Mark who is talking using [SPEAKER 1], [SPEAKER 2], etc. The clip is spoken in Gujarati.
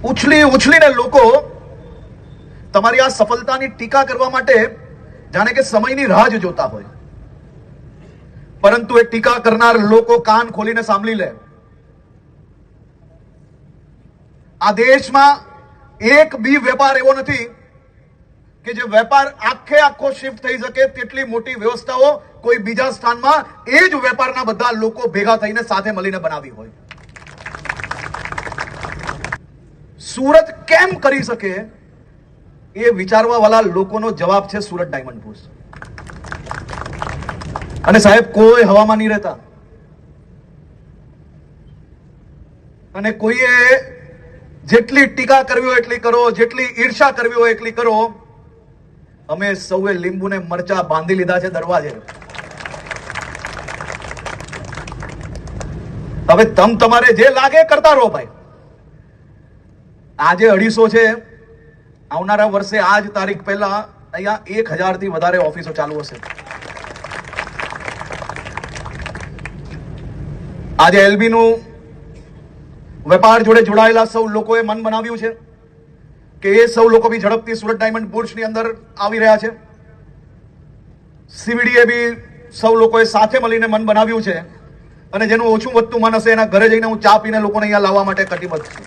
[SPEAKER 1] ઉછલીને લોકો તમારી આ સફળતાની ટીકા કરવા માટે જાણે કે સમયની રાહ જ જોતા હોય, પરંતુ એ ટીકા કરનાર લોકો કાન ખોલીને સાંભળી લે. આ દેશમાં એક બી વેપાર એવો નથી કે જે વેપાર આખો શિફ્ટ થઈ શકે તેટલી મોટી વ્યવસ્થાઓ કોઈ બીજા સ્થાનમાં એ જ વેપારના બધા લોકો ભેગા થઈને સાથે મળીને બનાવી હોય. સુરત કેમ કરી શકે એ વિચારવા વાળા લોકોનો જવાબ છે સુરત ડાયમંડ બુર્સ. અને સાહેબ, કોઈ હવામાં નહીં રહેતા, અને કોઈએ જેટલી ટીકા કરવી હોય એટલી કરો, જેટલી ઈર્ષા કરવી હોય એટલી કરો. અમે સૌએ લીંબુને મરચા બાંધી લીધા છે દરવાજે. હવે તમારે જે લાગે કરતા રહો ભાઈ. આજે 250 છે, આવનારા વર્ષે આજ તારીખ પહેલા અહીંયા 1000 થી વધારે ઓફિસો ચાલુ હશે. આજે એલબી નું વેપાર જોડે જોડાયેલા સૌ લોકોએ મન બનાવ્યું છે કે એ સૌ લોકો બી ઝડપથી સુરત ડાયમંડ બુર્સની અંદર આવી રહ્યા છે. સીવીડીએ બી સૌ લોકોએ સાથે મળીને મન બનાવ્યું છે, અને જેનું ઓછું વધતું મન હશે એના ઘરે જઈને હું ચા પીને લોકોને અહીંયા લાવવા માટે કટિબદ્ધ છું.